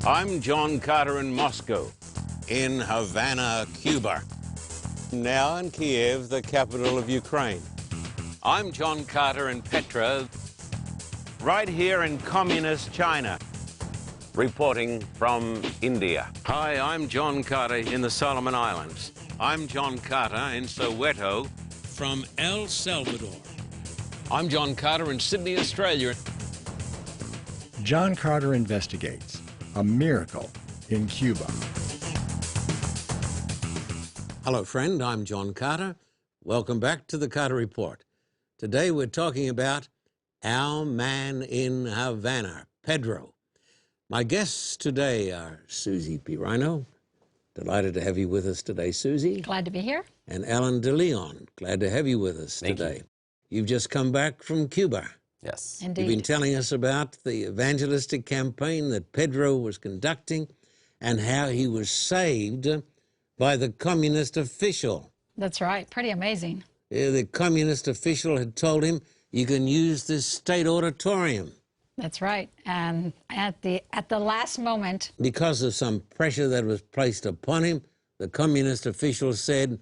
I'm John Carter in Moscow, in Havana, Cuba. Now in Kiev, the capital of Ukraine. I'm John Carter in Petra, right here in Communist China, reporting from India. Hi, I'm John Carter in the Solomon Islands. I'm John Carter in Soweto, from El Salvador. I'm John Carter in Sydney, Australia. John Carter Investigates, a miracle in Cuba. Hello, friend. I'm John Carter. Welcome back to the Carter Report. Today we're talking about our man in Havana, Pedro. My guests today are Susie Pirino. Delighted to have you with us today, Susie. Glad to be here. And Alan De Leon. Glad to have you with us today. You've just come back from Cuba. Yes. Indeed. You've been telling us about the evangelistic campaign that Pedro was conducting and how he was saved by the communist official. That's right. Pretty amazing. The communist official had told him, you can use this state auditorium. That's right. And at the last moment, Because of some pressure that was placed upon him, the communist official said,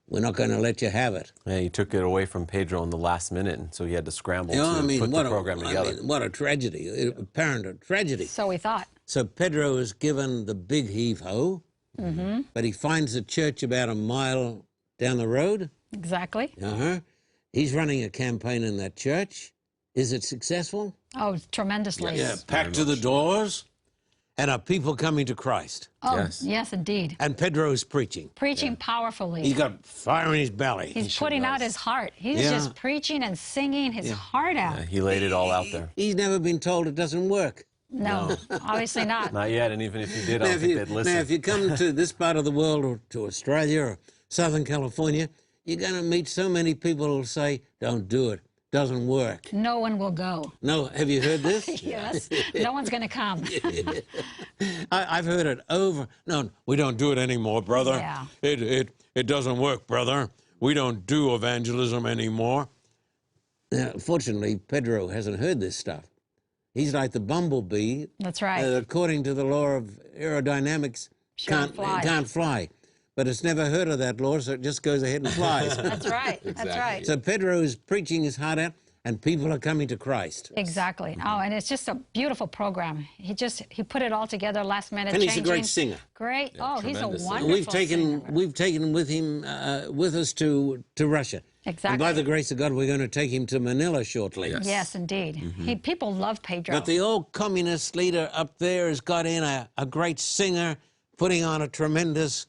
we're not going to let you have it. Yeah, he took it away from Pedro in the last minute, and so he had to scramble to put the program together. What a tragedy, apparent tragedy. so we thought. So Pedro is given the big heave-ho, but he finds a church about a mile down the road. Exactly. He's running a campaign in that church. Is it successful? Oh, tremendously. Yeah, packed to the doors. And are people coming to Christ? Oh, yes, indeed. And Pedro's preaching. Preaching powerfully. He's got fire in his belly. He's putting out his heart. He's just preaching and singing his heart out. He laid it all out there. He's never been told it doesn't work. No, obviously not. Not yet, and even if he did, I don't think they'd listen. Now, if you come to this part of the world, or to Australia or Southern California, you're going to meet so many people who will say, don't do it. Doesn't work. No one will go. No, have you heard this? Yes, no one's going to come. I've heard it over. No, we don't do it anymore, brother. Yeah. It doesn't work, brother. We don't do evangelism anymore. Now, fortunately, Pedro hasn't heard this stuff. He's like the bumblebee. That's right. According to the law of aerodynamics, can't fly. But it's never heard of that law, so it just goes ahead and flies. That's right. That's right. So Pedro is preaching his heart out, and people are coming to Christ. Exactly. Oh, and it's just a beautiful program. He put it all together last minute. And he's a great singer. Great. Yeah, he's a wonderful We've singer. taken with him with us to Russia. Exactly. And by the grace of God, we're going to take him to Manila shortly. Yes, indeed. People love Pedro. But the old communist leader up there has got in a great singer, putting on a tremendous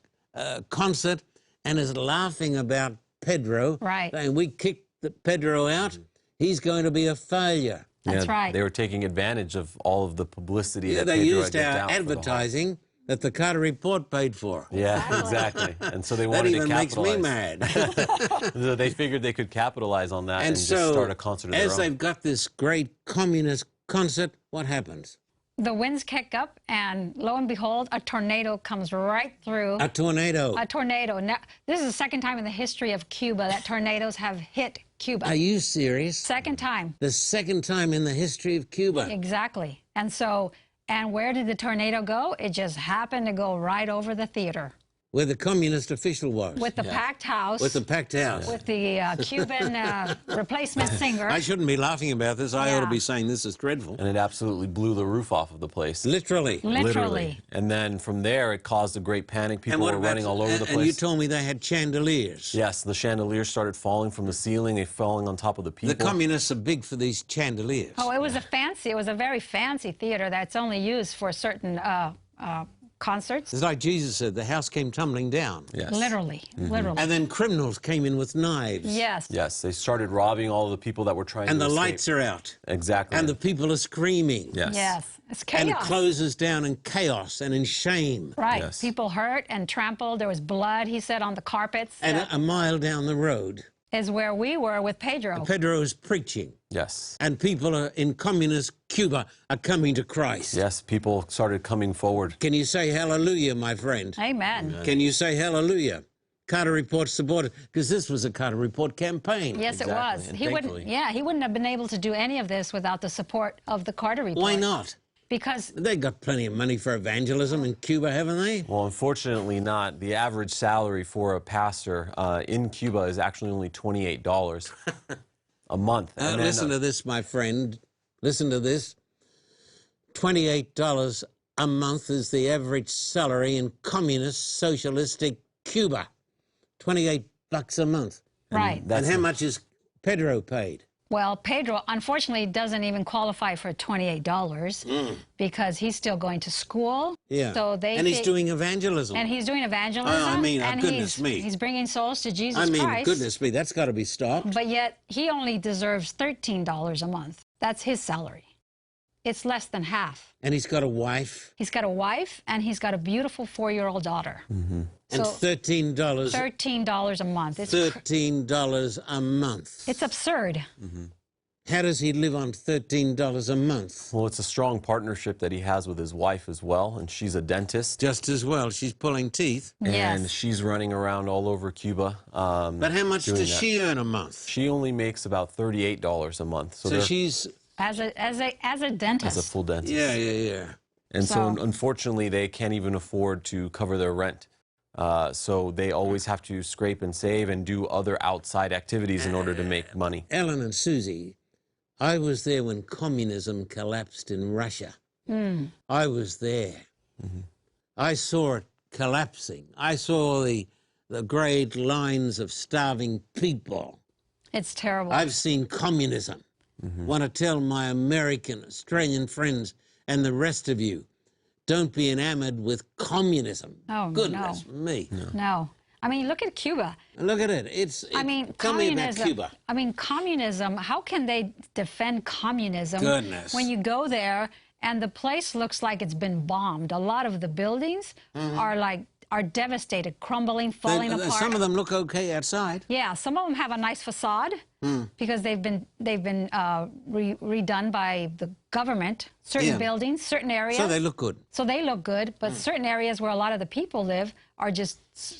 concert, and is laughing about Pedro. Right. Saying, we kicked Pedro out. He's going to be a failure. That's right. They were taking advantage of all of the publicity that they Pedro used had our out advertising that the Carter Report paid for. Yeah, exactly. And so they wanted to capitalize. That even makes me mad. So they figured they could capitalize on that and so, just start a concert of their own. As they've got this great communist concert, what happens? The winds kick up, and lo and behold, a tornado comes right through. A tornado. A tornado. Now, this is the second time in the history of Cuba that tornadoes have hit Cuba. Are you serious? Second time. The second time in the history of Cuba. Exactly. And where did the tornado go? It just happened to go right over the theater. Where the communist official was. With the packed house. With the packed house. With the Cuban replacement singer. I shouldn't be laughing about this. I ought to be saying this is dreadful. And it absolutely blew the roof off of the place. Literally. Literally. And then from there, it caused a great panic. People were running all over the place. And you told me they had chandeliers. Yes, the chandeliers started falling from the ceiling. They falling on top of the people. The communists are big for these chandeliers. Oh, it was a very fancy theater that's only used for certain concerts. It's like Jesus said, the house came tumbling down. Yes. Literally, literally. And then criminals came in with knives. Yes. Yes, they started robbing all of the people that were trying to escape. And the lights are out. Exactly. And the people are screaming. Yes. Yes. It's chaos. And it closes down in chaos and in shame. Right. Yes. People hurt and trampled. There was blood, he said, on the carpets. And a mile down the road is where we were with Pedro. Pedro is preaching. Yes. And people in communist Cuba are coming to Christ. Yes, people started coming forward. Can you say hallelujah, my friend? Amen. Can you say hallelujah? Carter Report supported, because this was a Carter Report campaign. Yes, exactly. It was. And he wouldn't have been able to do any of this without the support of the Carter Report. Why not? because They got plenty of money for evangelism in Cuba, haven't they? Well, unfortunately not. The average salary for a pastor in Cuba is actually only $28 a month. And then, listen to this, my friend. Listen to this. $28 a month is the average salary in communist socialistic Cuba. 28 bucks a month. right. And how much is Pedro paid? Well, Pedro, unfortunately, doesn't even qualify for $28 because he's still going to school. Yeah. So and he's doing evagelism. And he's doing evangelism. I mean, and goodness me. He's bringing souls to Jesus I mean, Christ. goodness me, that's got to be stopped. But yet, he only deserves $13 a month. That's his salary. It's less than half. And he's got a wife. He's got a wife, and he's got a beautiful 4-year-old daughter. And So $13. $13 a month. It's $13 a month. It's absurd. How does he live on $13 a month? Well, it's a strong partnership that he has with his wife as well, and she's a dentist. Just as well. She's pulling teeth. Yes. And she's running around all over Cuba. But how much does she earn a month? She only makes about $38 a month. So she's... As a dentist. As a full dentist. Yeah. And so unfortunately, they can't even afford to cover their rent. So they always have to scrape and save and do other outside activities in order to make money. Ellen and Susie, I was there when communism collapsed in Russia. I was there. I saw it collapsing. I saw the great lines of starving people. It's terrible. I've seen communism. Want to tell my American, Australian friends and the rest of you, don't be enamored with communism. Oh, goodness me. No. I mean, look at Cuba. Look at it. Tell me about Cuba. I mean, communism, how can they defend communism Goodness. when you go there and the place looks like it's been bombed? A lot of the buildings are devastated, crumbling, falling apart. Some of them look okay outside. Yeah, some of them have a nice facade because they've been redone by the government. Certain buildings, certain areas. So they look good. But certain areas where a lot of the people live are just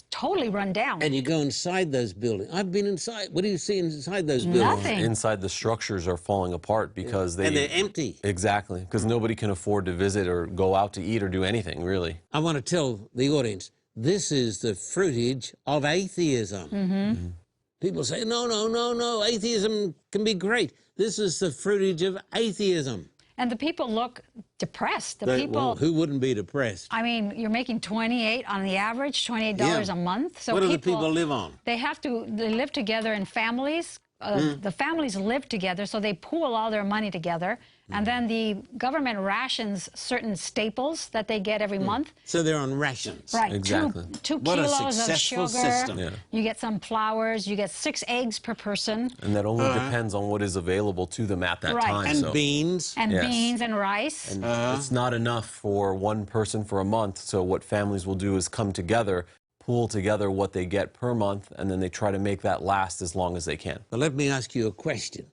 totally run down. And you go inside those buildings. I've been inside. What do you see inside those buildings? Nothing. Inside, the structures are falling apart because And they're empty. Exactly, because nobody can afford to visit or go out to eat or do anything, really. I want to tell the audience, this is the fruitage of atheism. People say, no, atheism can be great. This is the fruitage of atheism. And the people look depressed. Well, who wouldn't be depressed? I mean, you're making $28 on the average, $28 a month. So what do the people live on? They live together in families. The families live together, so they pool all their money together. And then the government rations certain staples that they get every month. So they're on rations. Right. Exactly. Two What a kilos of successful sugar. system. Yeah. You get some flowers. You get 6 eggs per person. And that only depends on what is available to them at that time. And beans. And beans and rice. And it's not enough for one person for a month. So what families will do is come together, pool together what they get per month, and then they try to make that last as long as they can. But let me ask you a question.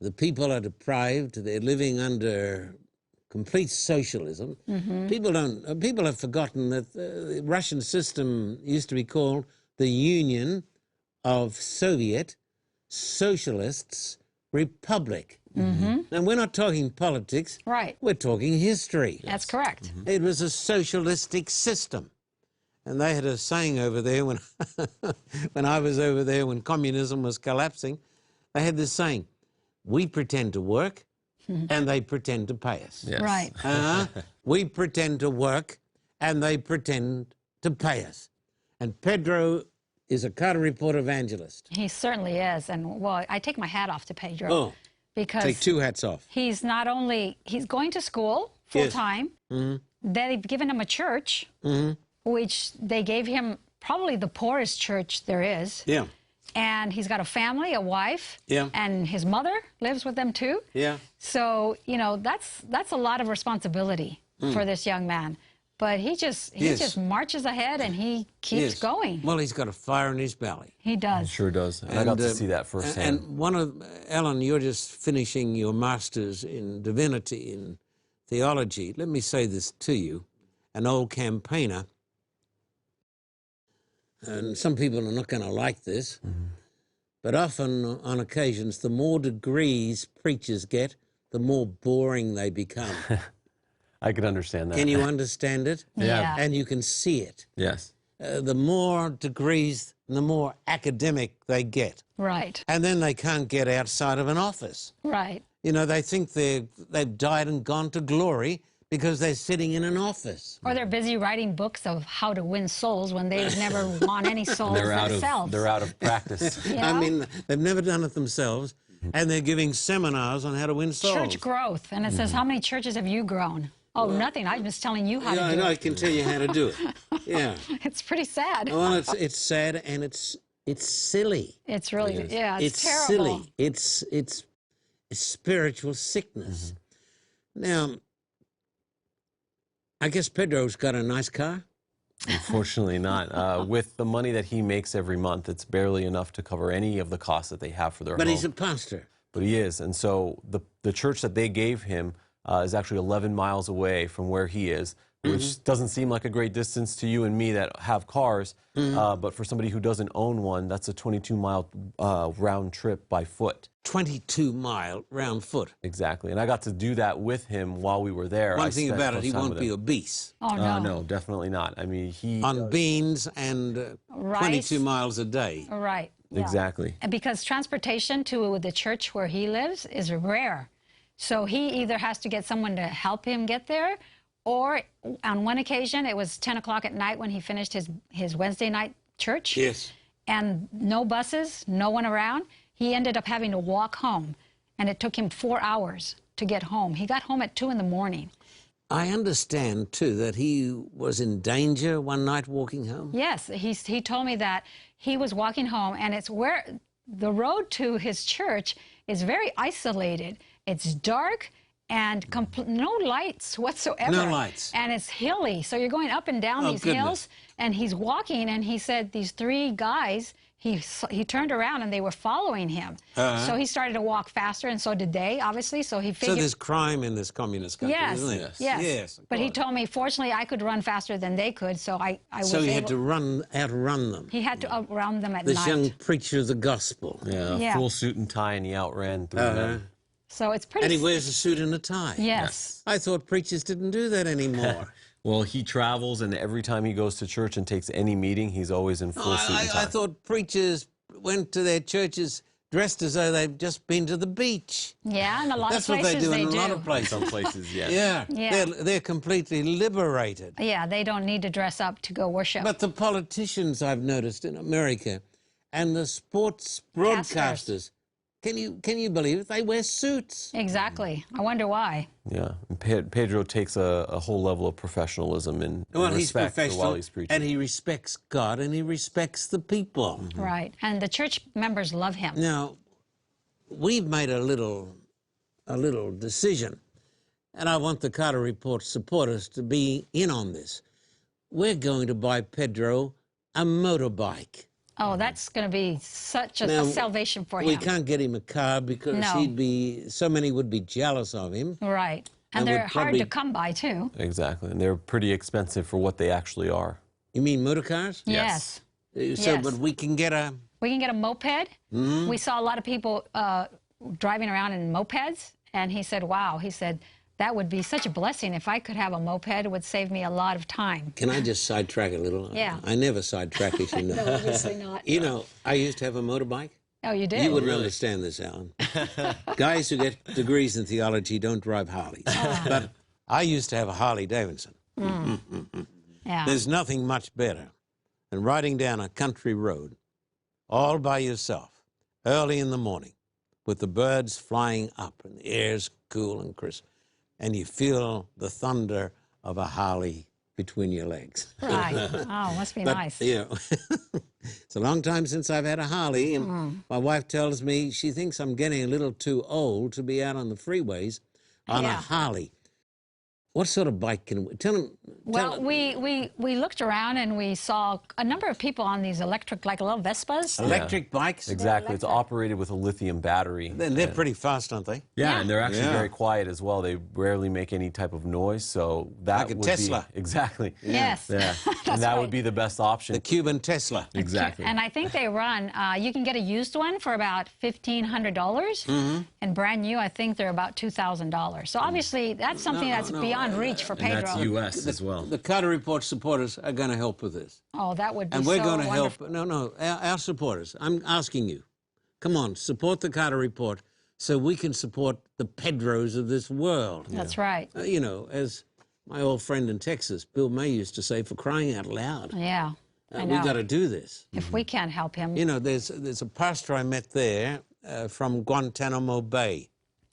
The people are deprived. They're living under complete socialism. People have forgotten that the Russian system used to be called the Union of Soviet Socialists Republic. And we're not talking politics. Right. We're talking history. That's correct. It was a socialistic system. And they had a saying over there when, when I was over there, when communism was collapsing, they had this saying, we pretend to work and they pretend to pay us. Yes. Right. We pretend to work and they pretend to pay us. And Pedro is a Carter Report evangelist. He certainly is. And, well, I take my hat off to Pedro. Oh, because take 2 hats off. he's not only, he's going to school full-time. They've given him a church, which they gave him probably the poorest church there is. Yeah. And he's got a family, a wife, and his mother lives with them too. Yeah. So, you know, that's a lot of responsibility for this young man. But he just marches ahead and he keeps going. Well, he's got a fire in his belly. He does. Sure does. And I got to see that firsthand. And Ellen, you're just finishing your master's in divinity, in theology. Let me say this to you, an old campaigner, and some people are not going to like this, but often, on occasions, the more degrees preachers get, the more boring they become. I could understand that. Can you understand it? Yeah. And you can see it. Yes. The more degrees, the more academic they get. Right. And then they can't get outside of an office. Right. You know, they think they've died and gone to glory because they're sitting in an office. Or they're busy writing books of how to win souls when they've never won any souls themselves. They're out of practice. You know? I mean, they've never done it themselves, and they're giving seminars on how to win souls. Church growth. And it says, how many churches have you grown? Oh, nothing. I'm just telling you how to do it. I can tell you how to do it. Yeah. It's pretty sad. Well, it's sad and it's silly. It's really, yeah, it's terrible. Silly. It's spiritual sickness. Now, I guess Pedro's got a nice car. Unfortunately not. With the money that he makes every month, it's barely enough to cover any of the costs that they have for their home. But he's a pastor. But he is. And so the church that they gave him is actually 11 miles away from where he is, which doesn't seem like a great distance to you and me that have cars. But for somebody who doesn't own one, that's a 22-mile round trip by foot. 22-mile round foot. Exactly. And I got to do that with him while we were there. One thing about it, he won't be obese. Oh, no. No, definitely not. I mean, he... On beans and 22 miles a day. Right. Yeah. Exactly. And because transportation to the church where he lives is rare. So he either has to get someone to help him get there, or on one occasion, it was 10 o'clock at night when he finished his Wednesday night church. Yes. And no buses, no one around. He ended up having to walk home, and it took him 4 hours to get home. He got home at 2 in the morning. I understand, too, that he was in danger one night walking home. Yes, he told me that he was walking home, and it's where the road to his church is very isolated. It's dark and no lights whatsoever. No lights. And it's hilly, so you're going up and down these hills, and he's walking, and he said these 3 guys, he turned around and they were following him. So he started to walk faster, and so did they, obviously. So he figured. So there's crime in this communist country, isn't there? Yes. But he told me, fortunately, I could run faster than they could, so I was So he able. had to outrun them. He had to outrun them at This night. young preacher of the gospel. Yeah, full suit and tie, and he outran 3 men. So it's pretty. And he wears a suit and a tie. Yes. I thought preachers didn't do that anymore. Well, he travels, and every time he goes to church and takes any meeting, he's always in full suit and tie. I thought preachers went to their churches dressed as though they've just been to the beach. Yeah, in a lot That's of places what they do in a lot do. of places. Some places, yes. Yeah. They're completely liberated. Yeah, they don't need to dress up to go worship. But the politicians, I've noticed in America, and the sports broadcasters, can you believe it? They wear suits. Exactly. I wonder why. Yeah. And Pedro takes a whole level of professionalism and He's respect for professional, while he's preaching. and he respects God, and he respects the people. Right. And the church members love him. Now, we've made a little decision, and I want the Carter Report supporters to be in on this. We're going to buy Pedro a motorbike. Oh, that's going to be such a salvation for him. We can't get him a car because so many would be jealous of him. Right. And they're hard to come by, too. Exactly. And they're pretty expensive for what they actually are. You mean motor cars? Yes. So, but we can get a... We can get a moped. We saw a lot of people driving around in mopeds, and he said, wow, he said, that would be such a blessing. If I could have a moped, it would save me a lot of time. Can I just sidetrack a little? Yeah. I never sidetrack, as you know. No, obviously not. You know, I used to have a motorbike. Oh, you did? You wouldn't understand this, Alan. Guys who get degrees in theology don't drive Harleys. But I used to have a Harley Davidson. Yeah. There's nothing much better than riding down a country road all by yourself, early in the morning, with the birds flying up and the air's cool and crisp, and you feel the thunder of a Harley between your legs. Right. Oh, must be nice. You know, it's a long time since I've had a Harley, and my wife tells me she thinks I'm getting a little too old to be out on the freeways on a Harley. What sort of bike can we tell them? Well, we looked around and we saw a number of people on these electric, like little Vespas. Electric bikes? Exactly. It's operated with a lithium battery. Then they're pretty fast, aren't they? Yeah, and they're actually Yeah. very quiet as well. They rarely make any type of noise, so that Like a would Tesla. be exactly. Yes. Yeah, That's and that right. would be the best option. The Cuban Tesla. Exactly. And I think they run, you can get a used one for about $1,500. And brand new, I think they're about $2,000. So obviously, that's something that's beyond reach for Pedro. And that's U.S. as well. The Carter Report supporters are going to help with this. Oh, that would be And we're so going to wonderful. help. No, our supporters. I'm asking you. Come on, support the Carter Report so we can support the Pedros of this world. That's right. You know, as my old friend in Texas, Bill May, used to say, for crying out loud, Yeah, I we know. got to do this. If we can't help him, You know, there's a pastor I met there from Guantanamo Bay.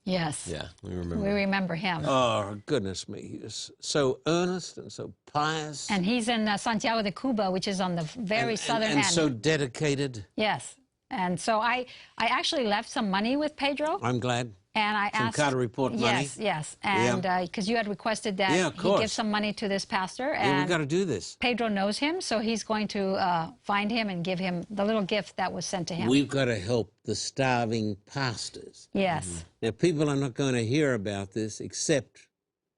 yes. Yeah, we remember. We remember him. Oh, goodness me. He was so earnest and so pious. And he's in Santiago de Cuba, which is on the very southern and end. so dedicated. Yes. And so I actually left some money with Pedro. I'm glad. And I Some asked... Carter Report money? Yes. And because you had requested that Yeah, of he course. give some money to this pastor. Yeah, And we've got to do this. Pedro knows him, so he's going to find him and give him the little gift that was sent to him. We've got to help the starving pastors. Yes. Now, people are not going to hear about this except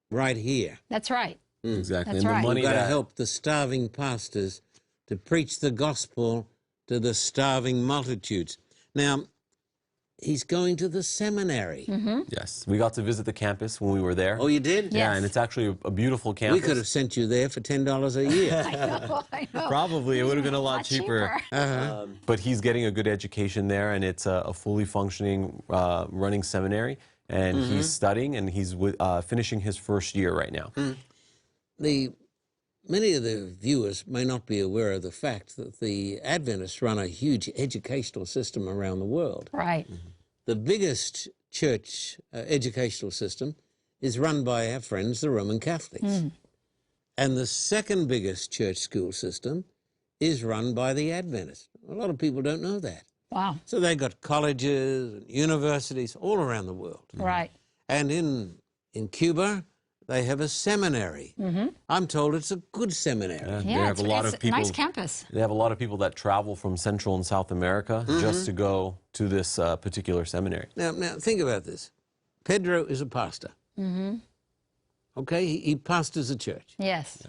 right here. That's right. Exactly. That's and right. the money We've got to that help the starving pastors to preach the gospel to the starving multitudes. Now, he's going to the seminary. yes, we got to visit the campus when we were there. Oh, you did? Yeah, Yes. and it's actually a beautiful campus. We could have sent you there for $10 a year. I know. Probably it would have been a lot cheaper. But he's getting a good education there, and it's a fully functioning running seminary. And he's studying, and he's finishing his first year right now. Many of the viewers may not be aware of the fact that the Adventists run a huge educational system around the world. Right. The biggest church educational system is run by our friends, the Roman Catholics. And the second biggest church school system is run by the Adventists. A lot of people don't know that. Wow. So they've got colleges and universities all around the world. Right. And in Cuba, they have a seminary. I'm told it's a good seminary. Yeah, Yeah, they have a lot it's of people. a nice campus. They have a lot of people that travel from Central and South America just to go to this particular seminary. Now, think about this. Pedro is a pastor. Okay, he pastors a church. Yes.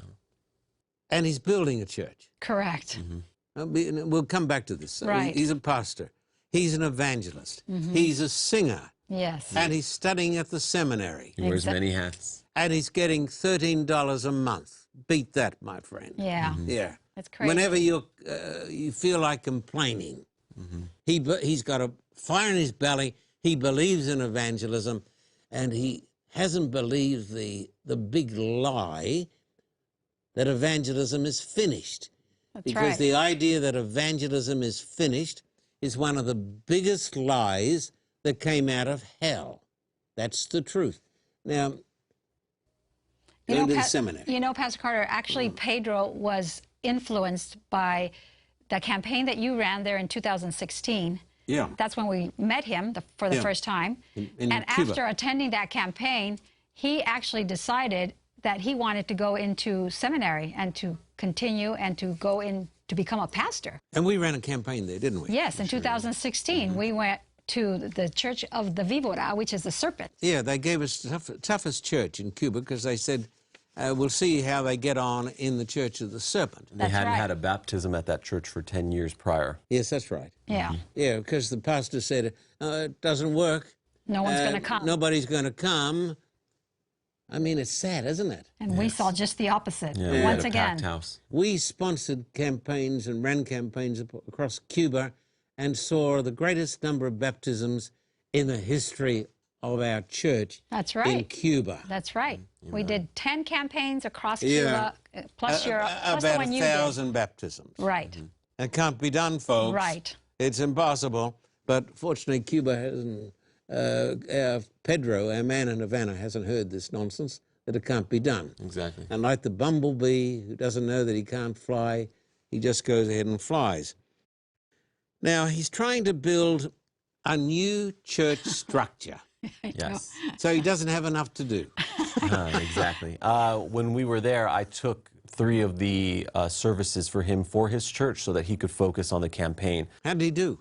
And he's building a church. Correct. We'll come back to this. So Right. He's a pastor. He's an evangelist. He's a singer. Yes. And he's studying at the seminary. He wears many hats. And he's getting $13 a month. Beat that, my friend. Yeah. Yeah. That's crazy. Whenever you feel like complaining, he's got a fire in his belly. He believes in evangelism, and he hasn't believed the big lie that evangelism is finished. That's Because right. the idea that evangelism is finished is one of the biggest lies that came out of hell. That's the truth. Now, going to the seminary. You know, Pastor Carter, actually Pedro was influenced by the campaign that you ran there in 2016. Yeah. That's when we met him for the first time. In and Cuba. after attending that campaign, he actually decided that he wanted to go into seminary and to continue and to go in to become a pastor. And we ran a campaign there, didn't we? Yes, in 2016, we went to the Church of the Víbora, which is the serpent. Yeah, they gave us the toughest church in Cuba because they said, we'll see how they get on in the Church of the Serpent. They That's hadn't right. had a baptism at that church for 10 years prior. Yes, that's right. Yeah. Yeah, because the pastor said, it doesn't work. No one's going to come. Nobody's going to come. I mean, it's sad, isn't it? And we saw just the opposite. Yeah, we had Once a again. packed house. We sponsored campaigns and ran campaigns across Cuba and saw the greatest number of baptisms in the history of our church That's in right. Cuba. That's right. We did 10 campaigns across Yeah. Cuba, plus Europe, plus the about one you did. 1,000 baptisms. Right. It can't be done, folks. Right. It's impossible. But fortunately, Cuba hasn't, Pedro, our man in Havana, hasn't heard this nonsense, that it can't be done. Exactly. And like the bumblebee who doesn't know that he can't fly, he just goes ahead and flies. Now, he's trying to build a new church structure. Yes. So he doesn't have enough to do. Exactly. When we were there, I took 3 of the services for him for his church so that he could focus on the campaign. How did he do?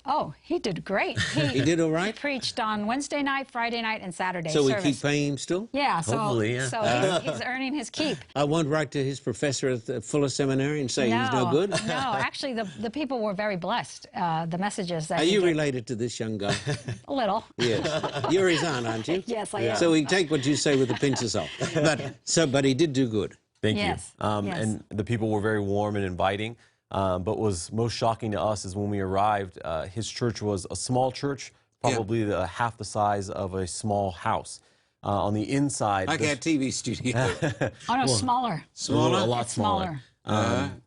Oh, he did great. He did all right? He preached on Wednesday night, Friday night, and Saturday So we service. keep paying him still? Yeah, so, Hopefully, yeah. so he's earning his keep. I won't write to his professor at the Fuller Seminary and say he's no good? No, actually, the people were very blessed. The messages that Are he you did. related to this young guy? A little. Yes. You're his aunt, aren't you? Yes, I am. So we take what you say with a pinch of salt. But he did do good. Thank Yes, you. yes. And the people were very warm and inviting. But what was most shocking to us is when we arrived, his church was a small church, probably half the size of a small house. On the inside... Like our TV studio. Oh, no, smaller. Smaller? A lot It's smaller.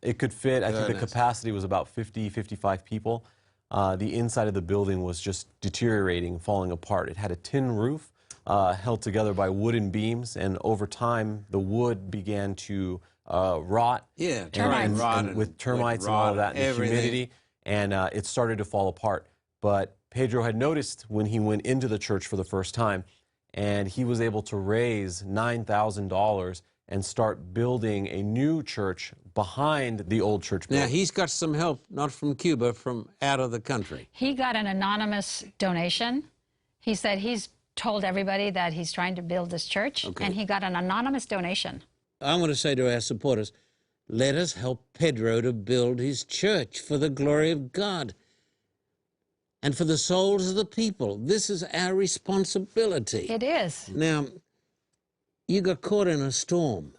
It could fit, I think the nice. capacity was about 50, 55 people. The inside of the building was just deteriorating, falling apart. It had a tin roof held together by wooden beams, and over time the wood began to rot. Yeah, Termites. rot And with termites and all of that, and the humidity, and it started to fall apart. But Pedro had noticed when he went into the church for the first time, and he was able to raise $9,000 and start building a new church behind the old church building. Now, he's got some help, not from Cuba, from out of the country. He got an anonymous donation. He said he's told everybody that he's trying to build this church, and he got an anonymous donation. I want to say to our supporters, let us help Pedro to build his church for the glory of God and for the souls of the people. This is our responsibility. It is. Now, you got caught in a storm,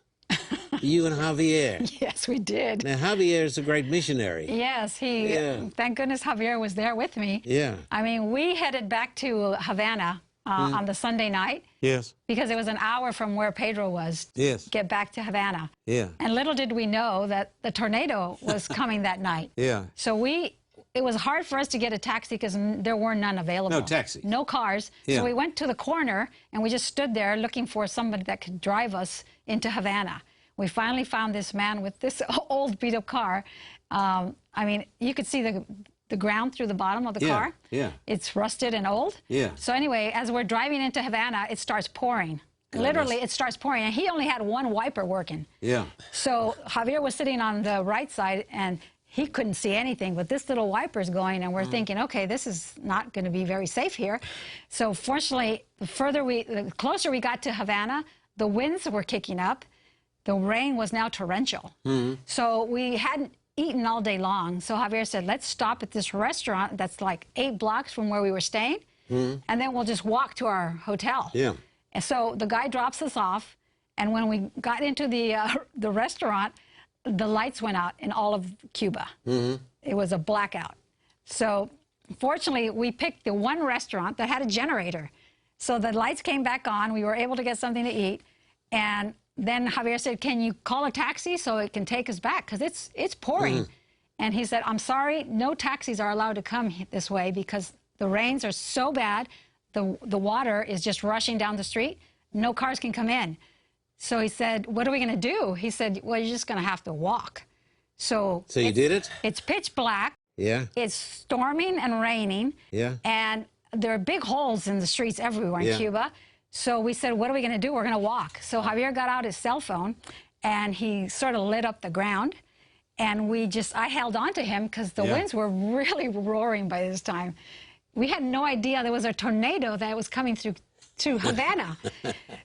you and Javier. Yes, we did. Now, Javier is a great missionary. Yes, thank goodness Javier was there with me. Yeah. I mean, we headed back to Havana on the Sunday night Yes. because it was an hour from where Pedro was Yes. to get back to Havana. Yeah. And little did we know that the tornado was coming that night. Yeah. So it was hard for us to get a taxi because there were none available. No taxis. No cars. Yeah. So we went to the corner and we just stood there looking for somebody that could drive us into Havana. We finally found this man with this old beat-up car. I mean, you could see the ground through the bottom of the car. Yeah. It's rusted and old. Yeah. So anyway, as we're driving into Havana, it starts pouring. Literally, it starts pouring. And he only had one wiper working. Yeah. So Javier was sitting on the right side, and he couldn't see anything, but this little wiper's going, and we're thinking, okay, this is not going to be very safe here. So fortunately, the closer we got to Havana, the winds were kicking up. The rain was now torrential. So we hadn't eaten all day long. So Javier said, let's stop at this restaurant that's like 8 blocks from where we were staying, and then we'll just walk to our hotel. Yeah. And so the guy drops us off, and when we got into the restaurant, the lights went out in all of Cuba. It was a blackout. So fortunately, we picked the one restaurant that had a generator. So the lights came back on. We were able to get something to eat. And then Javier said, can you call a taxi so it can take us back? Because it's pouring. And he said, I'm sorry, no taxis are allowed to come this way because the rains are so bad. The water is just rushing down the street. No cars can come in. So he said, what are we going to do? He said, well, you're just going to have to walk. So you did it? It's pitch black. Yeah. It's storming and raining. Yeah. And there are big holes in the streets everywhere in Cuba. So we said, what are we going to do? We're going to walk. So Javier got out his cell phone, and he sort of lit up the ground. And I held on to him because the winds were really roaring by this time. We had no idea there was a tornado that was coming through Havana.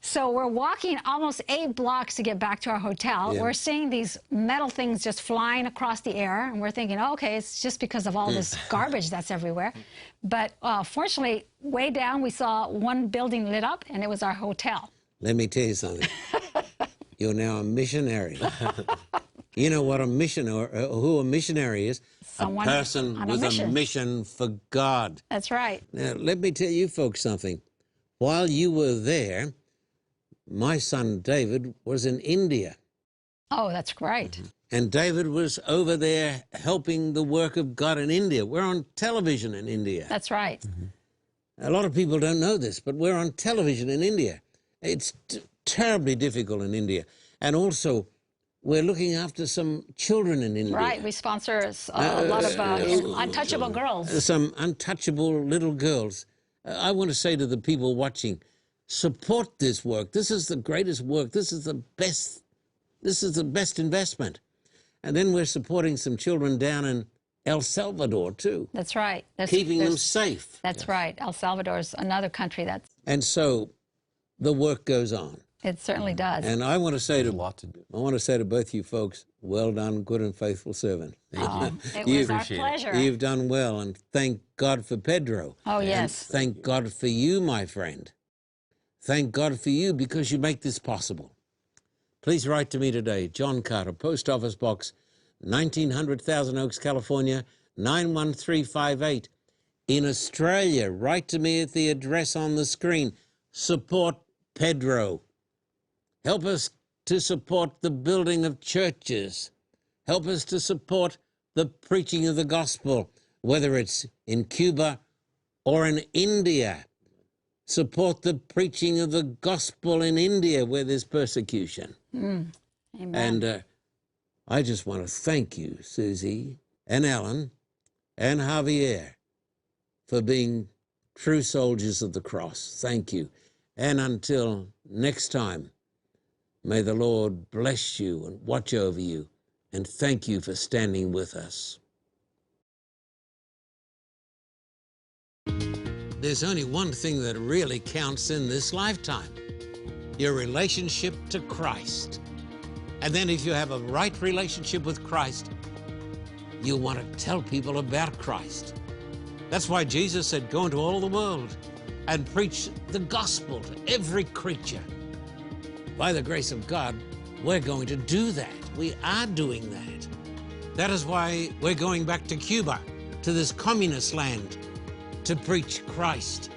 So we're walking almost 8 blocks to get back to our hotel. We're seeing these metal things just flying across the air, and we're thinking, oh, okay, it's just because of all this garbage that's everywhere. But fortunately, way down, we saw one building lit up, and it was our hotel. Let me tell you something. You're now a missionary. You know what a missionary, who a missionary is? Someone a person on a with mission. a mission for God. That's right. Now, let me tell you folks something. While you were there, my son David was in India. Oh, that's great. And David was over there helping the work of God in India. We're on television in India. That's right. A lot of people don't know this, but we're on television in India. It's terribly difficult in India. And also, we're looking after some children in India. Right. We sponsor a lot of untouchable girls. Some untouchable little girls. I want to say to the people watching, support this work. This is the greatest work. This is the best investment. And then we're supporting some children down in El Salvador too. That's right. Keeping them safe. That's right. El Salvador is another country that's... And so the work goes on. It certainly does. And I want to say a lot to do. I want to say to both you folks, well done, good and faithful servant. Oh, it was our pleasure. You've done well, and thank God for Pedro. Oh, yes. And thank God for you, my friend. Thank God for you because you make this possible. Please write to me today, John Carter, Post Office Box 1900, Thousand Oaks, California, 91358. In Australia, write to me at the address on the screen. Support Pedro. Help us to support the building of churches. Help us to support the preaching of the gospel, whether it's in Cuba or in India. Support the preaching of the gospel in India where there's persecution. Amen. And I just want to thank you, Susie and Alan and Javier, for being true soldiers of the cross. Thank you. And until next time, may the Lord bless you and watch over you, and thank you for standing with us. There's only one thing that really counts in this lifetime, your relationship to Christ. And then if you have a right relationship with Christ, you want to tell people about Christ. That's why Jesus said, go into all the world and preach the gospel to every creature. By the grace of God, we're going to do that. We are doing that. That is why we're going back to Cuba, to this communist land, to preach Christ.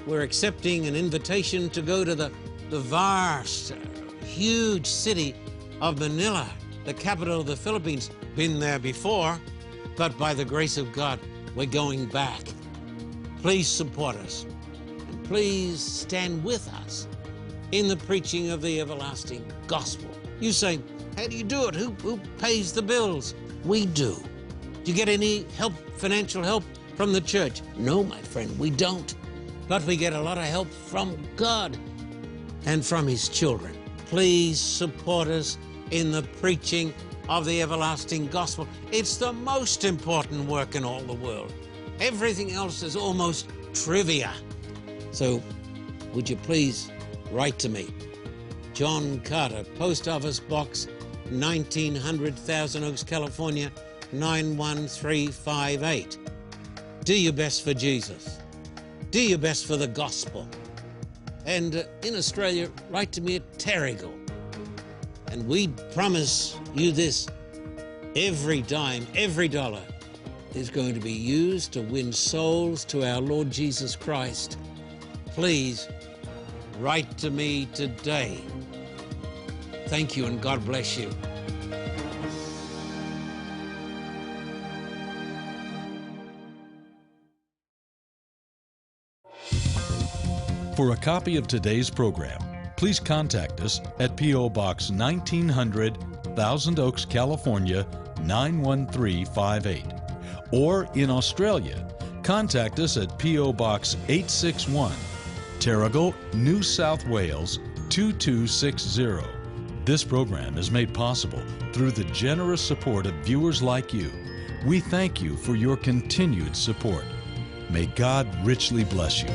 We're accepting an invitation to go to the vast, huge city of Manila, the capital of the Philippines. Been there before, but by the grace of God, we're going back. Please support us, and please stand with us in the preaching of the everlasting gospel. You say, how do you do it? Who pays the bills? We do. Do you get any help, financial help from the church? No, my friend, we don't. But we get a lot of help from God and from His children. Please support us in the preaching of the everlasting gospel. It's the most important work in all the world. Everything else is almost trivia. So would you please write to me? John Carter, Post Office Box 1900, Thousand Oaks, California, 91358. Do your best for Jesus. Do your best for the gospel. And in Australia, write to me at Terrigal. And we promise you this, every dime, every dollar is going to be used to win souls to our Lord Jesus Christ. Please write to me today. Thank you and God bless you. For a copy of today's program, please contact us at P.O. Box 1900, Thousand Oaks, California, 91358. Or in Australia, contact us at P.O. Box 861, Terrigal, New South Wales, 2260. This program is made possible through the generous support of viewers like you. We thank you for your continued support. May God richly bless you.